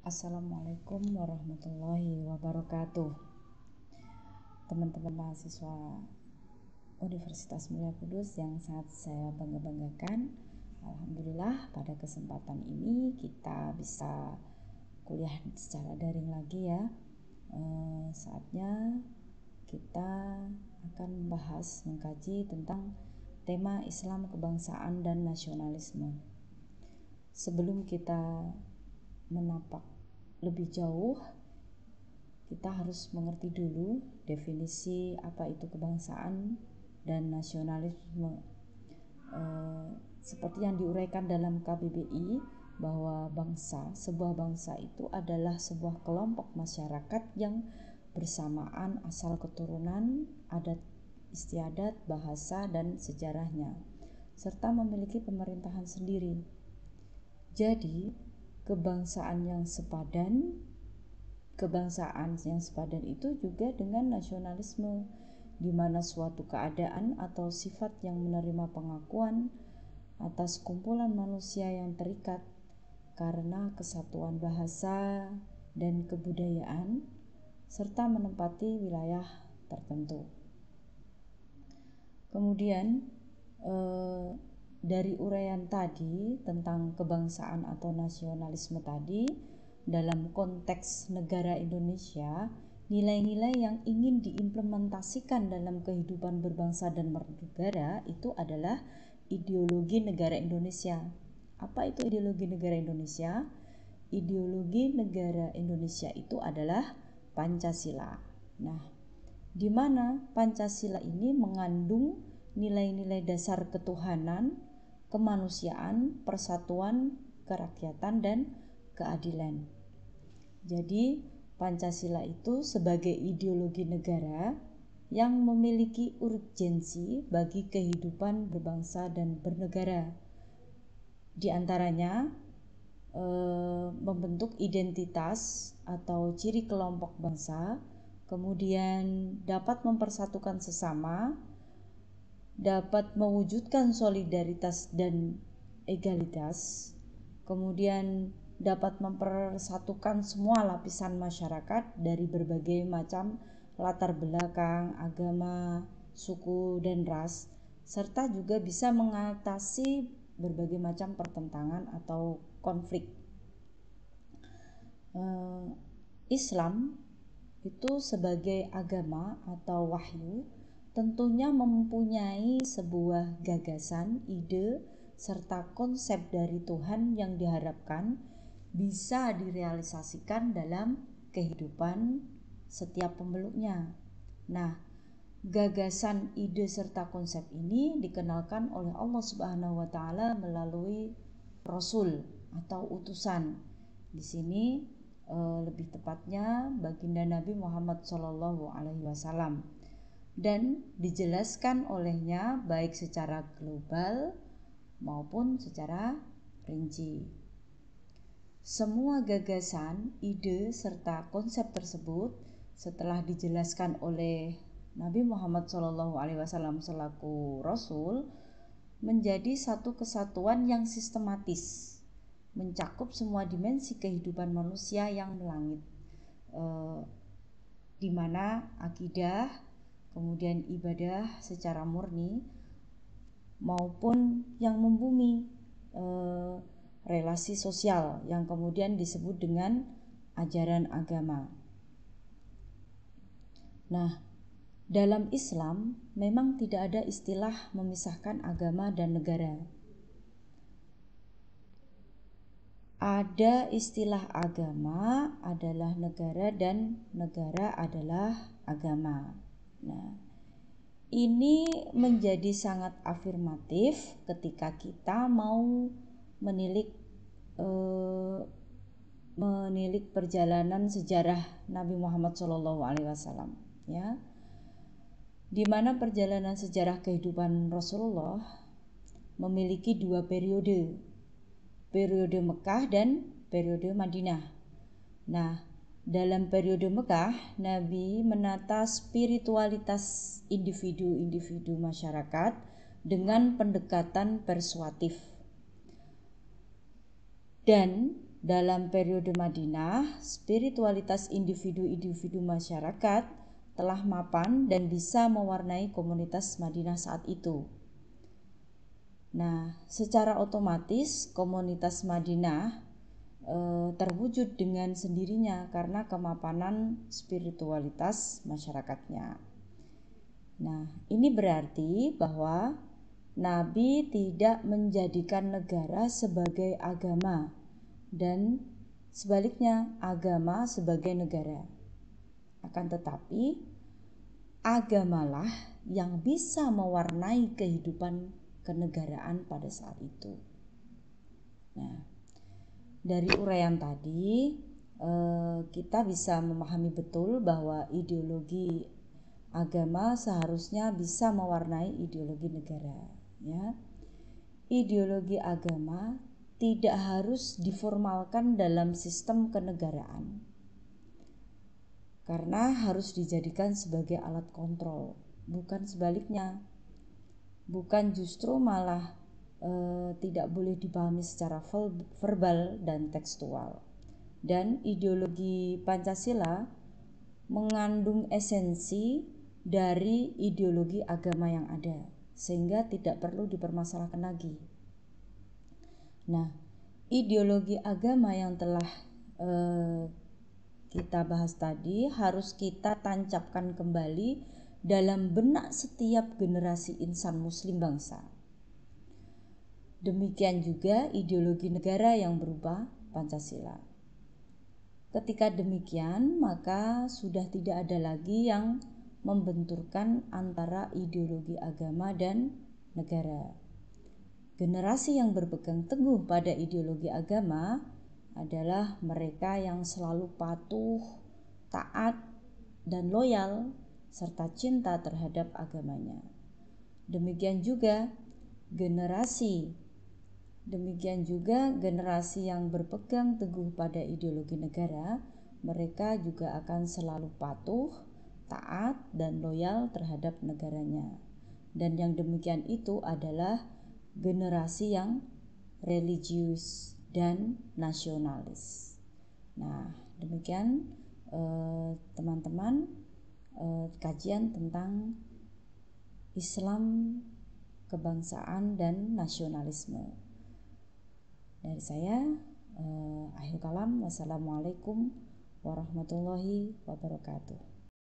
Assalamualaikum warahmatullahi wabarakatuh. Teman-teman mahasiswa Universitas Mulia Kudus yang sangat saya bangga-banggakan, alhamdulillah pada kesempatan ini kita bisa kuliah secara daring lagi ya. Saatnya kita akan membahas, mengkaji tentang tema Islam, kebangsaan dan nasionalisme. Sebelum kita menapak lebih jauh, kita harus mengerti dulu definisi apa itu kebangsaan dan nasionalisme. Seperti yang diuraikan dalam KBBI, bahwa sebuah bangsa itu adalah sebuah kelompok masyarakat yang bersamaan asal keturunan, adat istiadat, bahasa, dan sejarahnya, serta memiliki pemerintahan sendiri. Jadi, kebangsaan yang sepadan itu juga dengan nasionalisme, di mana suatu keadaan atau sifat yang menerima pengakuan atas kumpulan manusia yang terikat karena kesatuan bahasa dan kebudayaan serta menempati wilayah tertentu. Kemudian dari uraian tadi tentang kebangsaan atau nasionalisme tadi, dalam konteks negara Indonesia, nilai-nilai yang ingin diimplementasikan dalam kehidupan berbangsa dan bernegara itu adalah ideologi negara Indonesia. Apa itu ideologi negara Indonesia? Ideologi negara Indonesia itu adalah Pancasila. Nah, di mana Pancasila ini mengandung nilai-nilai dasar ketuhanan, kemanusiaan, persatuan, kerakyatan, dan keadilan. Jadi Pancasila itu sebagai ideologi negara yang memiliki urgensi bagi kehidupan berbangsa dan bernegara. Di antaranya membentuk identitas atau ciri kelompok bangsa, kemudian dapat mempersatukan sesama, dapat mewujudkan solidaritas dan egalitas, kemudian dapat mempersatukan semua lapisan masyarakat dari berbagai macam latar belakang, agama, suku, dan ras, serta juga bisa mengatasi berbagai macam pertentangan atau konflik. Islam itu sebagai agama atau wahyu tentunya mempunyai sebuah gagasan, ide, serta konsep dari Tuhan yang diharapkan bisa direalisasikan dalam kehidupan setiap pemeluknya. Nah, gagasan, ide, serta konsep ini dikenalkan oleh Allah Subhanahu wa Ta'ala melalui Rasul atau utusan. Di sini lebih tepatnya baginda Nabi Muhammad SAW, dan dijelaskan olehnya baik secara global maupun secara rinci. Semua gagasan, ide, serta konsep tersebut setelah dijelaskan oleh Nabi Muhammad SAW selaku Rasul menjadi satu kesatuan yang sistematis, mencakup semua dimensi kehidupan manusia yang melangit, di mana akidah, kemudian ibadah secara murni, maupun yang membumi, relasi sosial yang kemudian disebut dengan ajaran agama. Nah, dalam Islam memang tidak ada istilah memisahkan agama dan negara. Ada istilah agama adalah negara dan negara adalah agama. Nah, ini menjadi sangat afirmatif ketika kita mau menilik perjalanan sejarah Nabi Muhammad SAW, ya, di mana perjalanan sejarah kehidupan Rasulullah memiliki dua periode Mekah dan periode Madinah. Nah, dalam periode Mekah, Nabi menata spiritualitas individu-individu masyarakat dengan pendekatan persuasif. Dan Dalam periode Madinah, spiritualitas individu-individu masyarakat telah mapan dan bisa mewarnai komunitas Madinah saat itu. Nah, secara otomatis komunitas Madinah terwujud dengan sendirinya karena kemapanan spiritualitas masyarakatnya. Nah, ini berarti bahwa Nabi tidak menjadikan negara sebagai agama dan sebaliknya agama sebagai negara. Akan tetapi agamalah yang bisa mewarnai kehidupan kenegaraan pada saat itu. Nah, dari uraian tadi kita bisa memahami betul bahwa ideologi agama seharusnya bisa mewarnai ideologi negara, ya. Ideologi agama tidak harus diformalkan dalam sistem kenegaraan, karena harus dijadikan sebagai alat kontrol, bukan sebaliknya. Bukan justru malah tidak boleh dipahami secara verbal dan tekstual. Dan ideologi Pancasila mengandung esensi dari ideologi agama yang ada, sehingga tidak perlu dipermasalahkan lagi. Nah, ideologi agama yang telah kita bahas tadi harus kita tancapkan kembali dalam benak setiap generasi insan muslim bangsa. Demikian juga ideologi negara yang berupa Pancasila. Ketika demikian, maka sudah tidak ada lagi yang membenturkan antara ideologi agama dan negara. Generasi yang berpegang teguh pada ideologi agama adalah mereka yang selalu patuh, taat, dan loyal, serta cinta terhadap agamanya. Demikian juga generasi yang berpegang teguh pada ideologi negara, mereka juga akan selalu patuh, taat, dan loyal terhadap negaranya. Dan yang demikian itu adalah generasi yang religius dan nasionalis. Nah, demikian teman-teman kajian tentang Islam, kebangsaan, dan nasionalisme. Dari saya, akhir kalam, wassalamualaikum warahmatullahi wabarakatuh.